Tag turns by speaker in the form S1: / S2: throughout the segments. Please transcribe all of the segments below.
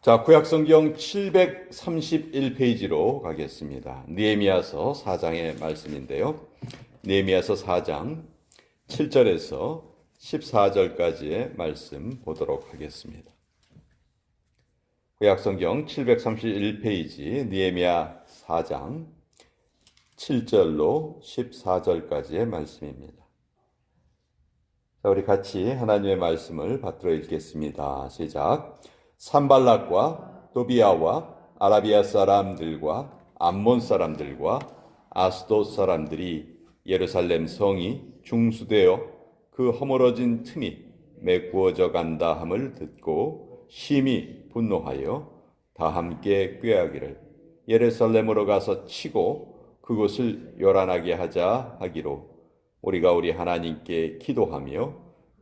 S1: 자, 구약성경 731페이지로 가겠습니다. 느헤미야서 4장의 말씀인데요. 느헤미야서 4장 7절에서 14절까지의 말씀 보도록 하겠습니다. 구약성경 731페이지 느헤미야 4장 7절로 14절까지의 말씀입니다. 자, 우리 같이 하나님의 말씀을 받들어 읽겠습니다. 시작. 산발락과 도비아와 아라비아 사람들과 암몬 사람들과 아스돗 사람들이 예루살렘 성이 중수되어 그 허물어진 틈이 메꾸어져 간다 함을 듣고 심히 분노하여 다 함께 꾀하기를 예루살렘으로 가서 치고 그곳을 요란하게 하자 하기로 우리가 우리 하나님께 기도하며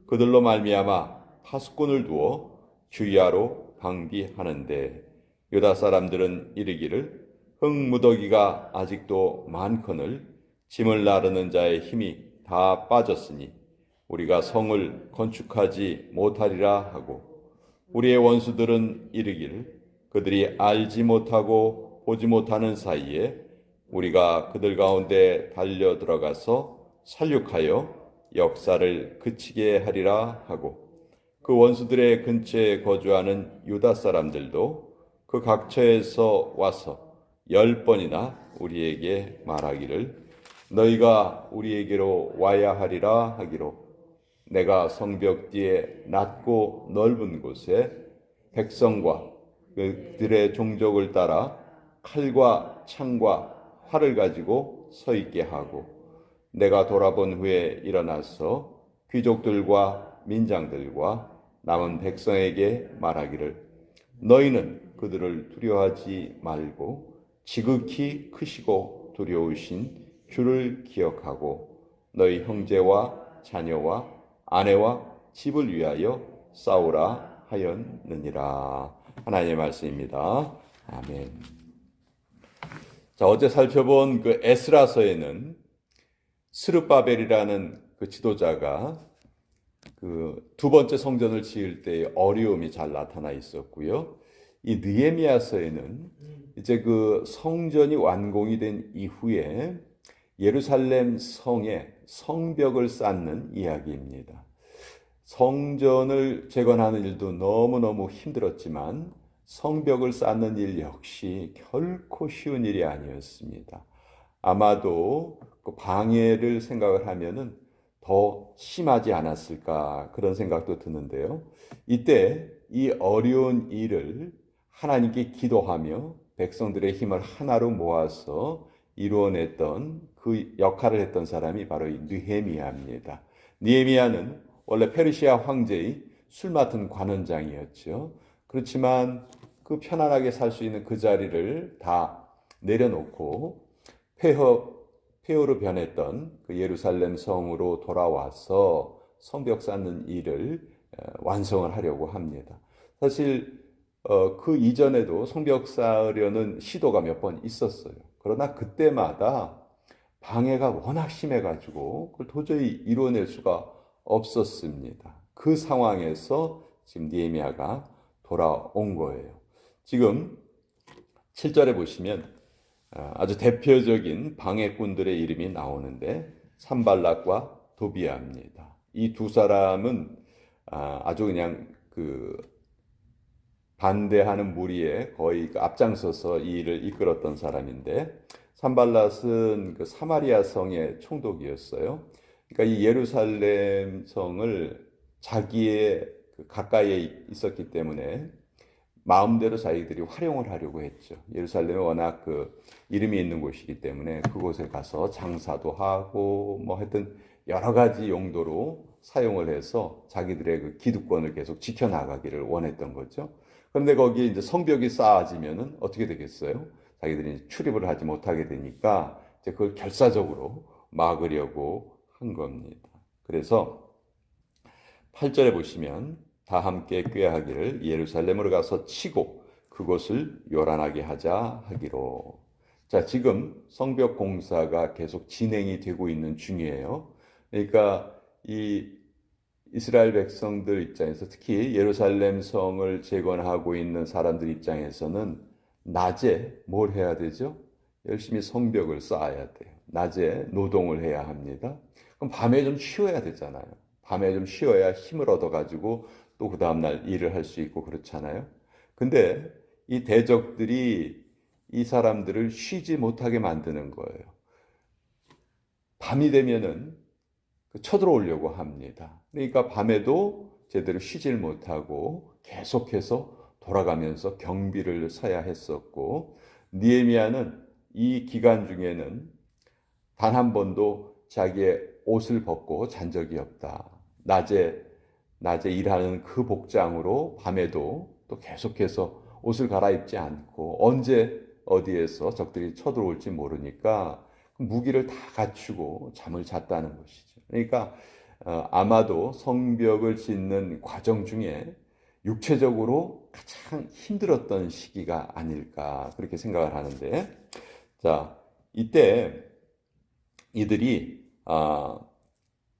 S1: 그들로 말미암아 파수꾼을 두어 주야로 방비하는데 유다 사람들은 이르기를 흙무더기가 아직도 많거늘 짐을 나르는 자의 힘이 다 빠졌으니 우리가 성을 건축하지 못하리라 하고 우리의 원수들은 이르기를 그들이 알지 못하고 보지 못하는 사이에 우리가 그들 가운데 달려 들어가서 살육하여 역사를 그치게 하리라 하고 그 원수들의 근처에 거주하는 유다 사람들도 그 각처에서 와서 10번이나 우리에게 말하기를 너희가 우리에게로 와야 하리라 하기로 내가 성벽 뒤에 낮고 넓은 곳에 백성과 그들의 종족을 따라 칼과 창과 활을 가지고 서 있게 하고 내가 돌아본 후에 일어나서 귀족들과 민장들과 남은 백성에게 말하기를 너희는 그들을 두려워하지 말고 지극히 크시고 두려우신 주를 기억하고 너희 형제와 자녀와 아내와 집을 위하여 싸우라 하였느니라. 하나님의 말씀입니다. 아멘. 자, 어제 살펴본 그 에스라서에는 스룹바벨이라는 그 지도자가 그 두 번째 성전을 지을 때의 어려움이 잘 나타나 있었고요. 이 느헤미야서에는 이제 그 성전이 완공이 된 이후에 예루살렘 성에 성벽을 쌓는 이야기입니다. 성전을 재건하는 일도 너무너무 힘들었지만 성벽을 쌓는 일 역시 결코 쉬운 일이 아니었습니다. 아마도 그 방해를 생각을 하면은 더 심하지 않았을까 그런 생각도 드는데요. 이때 이 어려운 일을 하나님께 기도하며 백성들의 힘을 하나로 모아서 이루어냈던 그 역할을 했던 사람이 바로 이 느헤미야입니다. 느헤미야는 원래 페르시아 황제의 술 맡은 관원장이었죠. 그렇지만 그 편안하게 살 수 있는 그 자리를 다 내려놓고 폐허로 변했던 그 예루살렘 성으로 돌아와서 성벽 쌓는 일을 완성을 하려고 합니다. 사실 그 이전에도 성벽 쌓으려는 시도가 몇 번 있었어요. 그러나 그때마다 방해가 워낙 심해가지고 그걸 도저히 이루어낼 수가 없었습니다. 그 상황에서 지금 느헤미야가 돌아온 거예요. 지금 7절에 보시면 아주 대표적인 방해꾼들의 이름이 나오는데 산발락과 도비아입니다. 이 두 사람은 아주 그냥 그 반대하는 무리에 거의 앞장서서 이 일을 이끌었던 사람인데 산발락은 그 사마리아 성의 총독이었어요. 그러니까 이 예루살렘 성을 자기의 가까이에 있었기 때문에 마음대로 자기들이 활용을 하려고 했죠. 예루살렘에 워낙 그 이름이 있는 곳이기 때문에 그곳에 가서 장사도 하고 뭐 하여튼 여러 가지 용도로 사용을 해서 자기들의 그 기득권을 계속 지켜나가기를 원했던 거죠. 그런데 거기에 이제 성벽이 쌓아지면은 어떻게 되겠어요? 자기들이 출입을 하지 못하게 되니까 이제 그걸 결사적으로 막으려고 한 겁니다. 그래서 8절에 보시면 다 함께 꾀하기를 예루살렘으로 가서 치고 그곳을 요란하게 하자 하기로. 자, 지금 성벽 공사가 계속 진행이 되고 있는 중이에요. 그러니까 이 이스라엘 백성들 입장에서 특히 예루살렘 성을 재건하고 있는 사람들 입장에서는 낮에 뭘 해야 되죠? 열심히 성벽을 쌓아야 돼요. 낮에 노동을 해야 합니다. 그럼 밤에 좀 쉬어야 되잖아요. 밤에 좀 쉬어야 힘을 얻어가지고 또 그 다음날 일을 할 수 있고 그렇잖아요. 근데 이 대적들이 이 사람들을 쉬지 못하게 만드는 거예요. 밤이 되면은 쳐들어오려고 합니다. 그러니까 밤에도 제대로 쉬질 못하고 계속해서 돌아가면서 경비를 서야 했었고, 느헤미야는 이 기간 중에는 단 한 번도 자기의 옷을 벗고 잔 적이 없다. 낮에 일하는 그 복장으로 밤에도 또 계속해서 옷을 갈아입지 않고 언제 어디에서 적들이 쳐들어올지 모르니까 무기를 다 갖추고 잠을 잤다는 것이죠. 그러니까 아마도 성벽을 짓는 과정 중에 육체적으로 가장 힘들었던 시기가 아닐까 그렇게 생각을 하는데, 자, 이때 이들이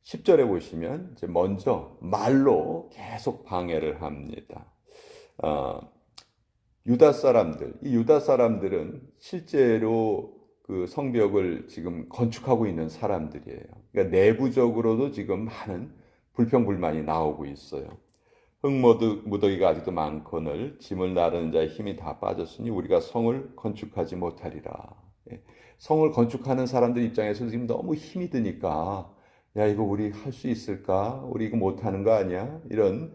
S1: 10절에 보시면 이제 먼저 말로 계속 방해를 합니다. 유다 사람들, 이 유다 사람들은 실제로 그 성벽을 지금 건축하고 있는 사람들이에요. 그러니까 내부적으로도 지금 많은 불평불만이 나오고 있어요. 흙무더기가 아직도 많거늘 짐을 나르는 자의 힘이 다 빠졌으니 우리가 성을 건축하지 못하리라. 성을 건축하는 사람들 입장에서 지금 너무 힘이 드니까 야, 이거 우리 할 수 있을까? 우리 이거 못하는 거 아니야? 이런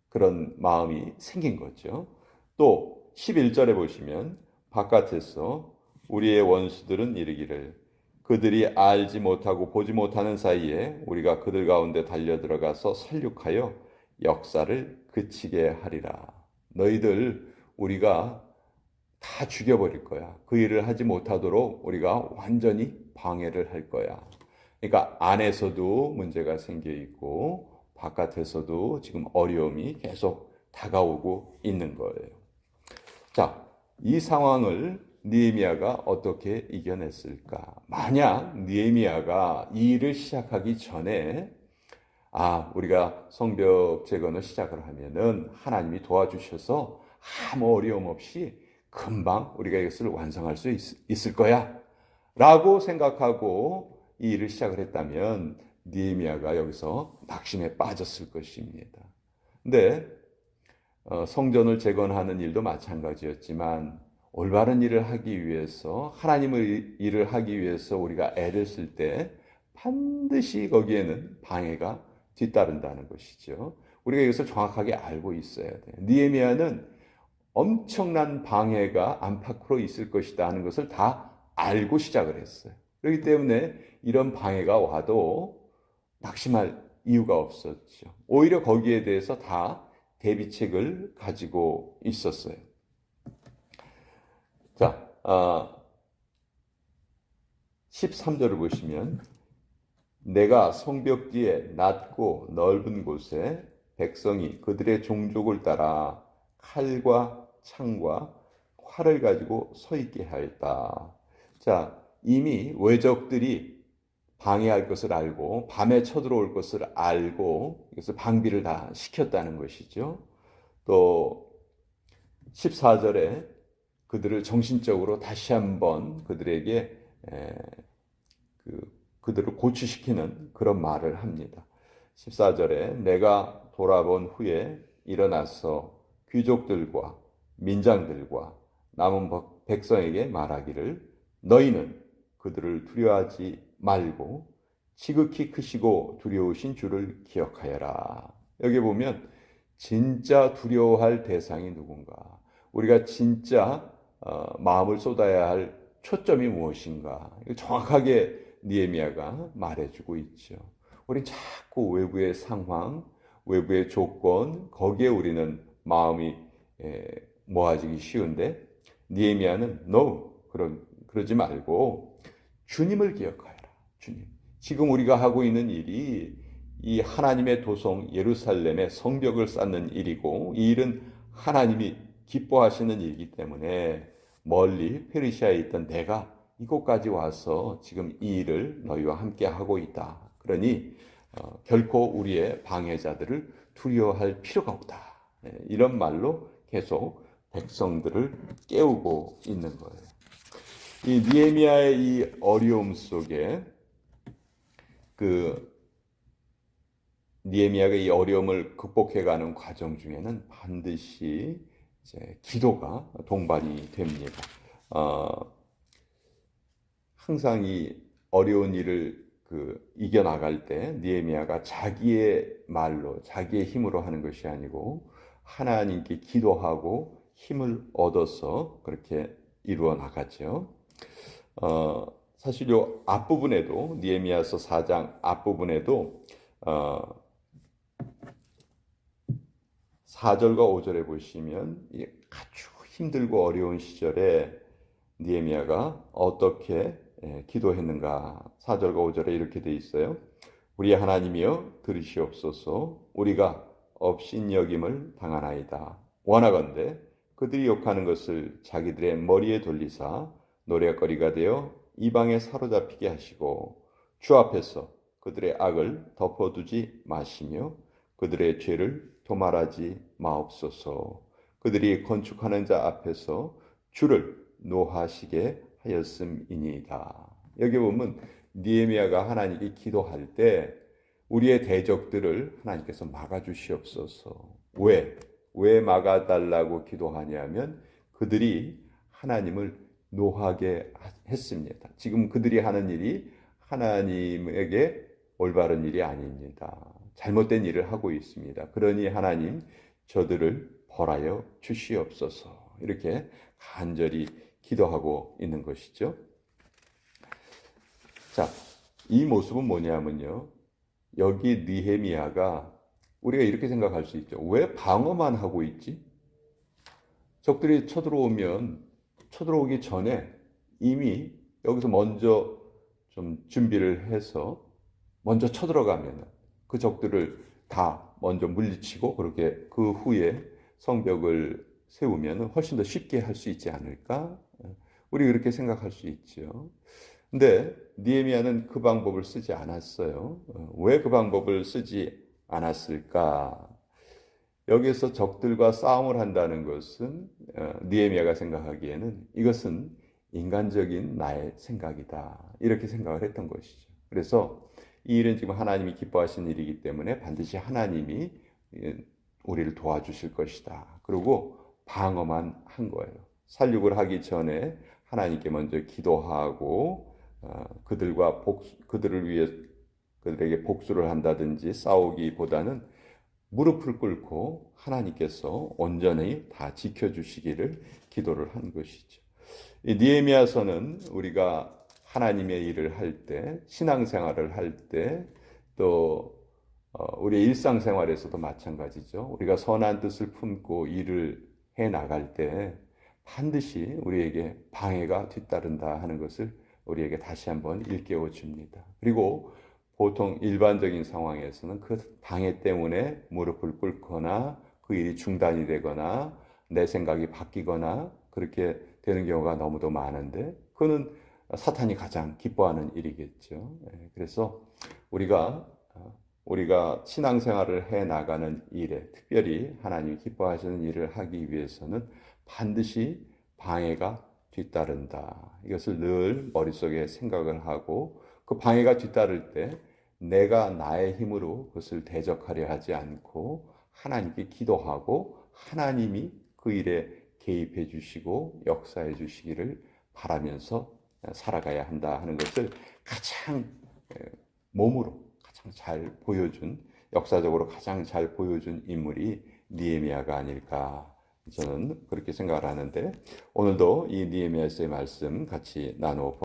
S1: 그런 마음이 생긴 거죠. 또 11절에 보시면 바깥에서 우리의 원수들은 이르기를 그들이 알지 못하고 보지 못하는 사이에 우리가 그들 가운데 달려들어가서 살육하여 역사를 그치게 하리라. 너희들 우리가 다 죽여버릴 거야. 그 일을 하지 못하도록 우리가 완전히 방해를 할 거야. 그러니까 안에서도 문제가 생겨 있고 바깥에서도 지금 어려움이 계속 다가오고 있는 거예요. 자, 이 상황을 느헤미야가 어떻게 이겨냈을까? 만약 느헤미야가 이 일을 시작하기 전에 우리가 성벽 재건을 시작을 하면은 하나님이 도와주셔서 아무 어려움 없이 금방 우리가 이것을 완성할 수 있을 거야 라고 생각하고 이 일을 시작을 했다면 느헤미야가 여기서 낙심에 빠졌을 것입니다. 근데 성전을 재건하는 일도 마찬가지였지만 올바른 일을 하기 위해서 하나님의 일을 하기 위해서 우리가 애를 쓸 때 반드시 거기에는 방해가 뒤따른다는 것이죠. 우리가 이것을 정확하게 알고 있어야 돼요. 느헤미야는 엄청난 방해가 안팎으로 있을 것이다 하는 것을 다 알고 시작을 했어요. 그렇기 때문에 이런 방해가 와도 낙심할 이유가 없었죠. 오히려 거기에 대해서 다 대비책을 가지고 있었어요. 자, 13절을 보시면 내가 성벽 뒤에 낮고 넓은 곳에 백성이 그들의 종족을 따라 칼과 창과 활을 가지고 서 있게 하였다. 자, 이미 외적들이 방해할 것을 알고 밤에 쳐들어올 것을 알고 그래서 방비를 다 시켰다는 것이죠. 또 14절에 그들을 정신적으로 다시 한번 그들에게 그들을 고취시키는 그런 말을 합니다. 14절에 내가 돌아본 후에 일어나서 귀족들과 민장들과 남은 백성에게 말하기를 너희는 그들을 두려워하지 말고 지극히 크시고 두려우신 주를 기억하여라. 여기 보면 진짜 두려워할 대상이 누군가, 우리가 진짜 마음을 쏟아야 할 초점이 무엇인가 정확하게 느헤미야가 말해주고 있죠. 우린 자꾸 외부의 상황, 외부의 조건 거기에 우리는 마음이 모아지기 쉬운데 느헤미야는 그러지 말고 주님을 기억하여라. 주님. 지금 우리가 하고 있는 일이 이 하나님의 도성 예루살렘의 성벽을 쌓는 일이고 이 일은 하나님이 기뻐하시는 일이기 때문에 멀리 페르시아에 있던 내가 이곳까지 와서 지금 이 일을 너희와 함께 하고 있다. 그러니 결코 우리의 방해자들을 두려워할 필요가 없다. 이런 말로 계속 백성들을 깨우고 있는 거예요. 이 느헤미야의 이 어려움 속에 느헤미야가 이 어려움을 극복해가는 과정 중에는 반드시 이제 기도가 동반이 됩니다. 항상 이 어려운 일을 이겨나갈 때 느헤미야가 자기의 말로 자기의 힘으로 하는 것이 아니고 하나님께 기도하고 힘을 얻어서 그렇게 이루어 나가죠. 사실 요 앞부분에도 느헤미야서 4장 앞부분에도 4절과 5절에 보시면 아주 힘들고 어려운 시절에 느헤미야가 어떻게 기도했는가. 4절과 5절에 이렇게 돼 있어요. 우리 하나님이여 들으시옵소서. 우리가 업신여김을 당하나이다. 원하건대 그들이 욕하는 것을 자기들의 머리에 돌리사 노략거리가 되어 이방에 사로잡히게 하시고 주 앞에서 그들의 악을 덮어두지 마시며 그들의 죄를 도말하지 마옵소서. 그들이 건축하는 자 앞에서 주를 노하시게 하였음이니이다. 여기 보면 느헤미야가 하나님께 기도할 때 우리의 대적들을 하나님께서 막아주시옵소서. 왜 막아달라고 기도하냐면 그들이 하나님을 노하게 했습니다. 지금 그들이 하는 일이 하나님에게 올바른 일이 아닙니다. 잘못된 일을 하고 있습니다. 그러니 하나님 저들을 벌하여 주시옵소서. 이렇게 간절히 기도하고 있는 것이죠. 자, 이 모습은 뭐냐면요. 여기 느헤미야가 우리가 이렇게 생각할 수 있죠. 왜 방어만 하고 있지? 적들이 쳐들어오기 전에 이미 여기서 먼저 좀 준비를 해서 먼저 쳐들어가면 그 적들을 다 먼저 물리치고 그렇게 그 후에 성벽을 세우면 훨씬 더 쉽게 할 수 있지 않을까? 우리 그렇게 생각할 수 있죠. 근데 느헤미야는 그 방법을 쓰지 않았어요. 왜 그 방법을 쓰지 않았을까? 여기서 적들과 싸움을 한다는 것은 느헤미야가 생각하기에는 이것은 인간적인 나의 생각이다. 이렇게 생각을 했던 것이죠. 그래서 이 일은 지금 하나님이 기뻐하시는 일이기 때문에 반드시 하나님이 우리를 도와주실 것이다. 그리고 방어만 한 거예요. 살육을 하기 전에 하나님께 먼저 기도하고 그들에게 복수를 한다든지 싸우기보다는 무릎을 꿇고 하나님께서 온전히 다 지켜주시기를 기도를 한 것이죠. 이 느헤미야서는 우리가 하나님의 일을 할 때, 신앙생활을 할 때, 또 우리의 일상생활에서도 마찬가지죠. 우리가 선한 뜻을 품고 일을 해 나갈 때 반드시 우리에게 방해가 뒤따른다 하는 것을 우리에게 다시 한번 일깨워 줍니다. 그리고 보통 일반적인 상황에서는 그 방해 때문에 무릎을 꿇거나 그 일이 중단이 되거나 내 생각이 바뀌거나 그렇게 되는 경우가 너무도 많은데 그거는 사탄이 가장 기뻐하는 일이겠죠. 그래서 우리가 신앙생활을 해 나가는 일에 특별히 하나님이 기뻐하시는 일을 하기 위해서는 반드시 방해가 뒤따른다. 이것을 늘 머릿속에 생각을 하고 그 방해가 뒤따를 때 내가 나의 힘으로 그것을 대적하려 하지 않고 하나님께 기도하고 하나님이 그 일에 개입해 주시고 역사해 주시기를 바라면서 살아가야 한다 하는 것을 가장 몸으로 가장 잘 보여준 역사적으로 가장 잘 보여준 인물이 느헤미야가 아닐까 저는 그렇게 생각을 하는데 오늘도 이 느헤미야서의 말씀 같이 나누어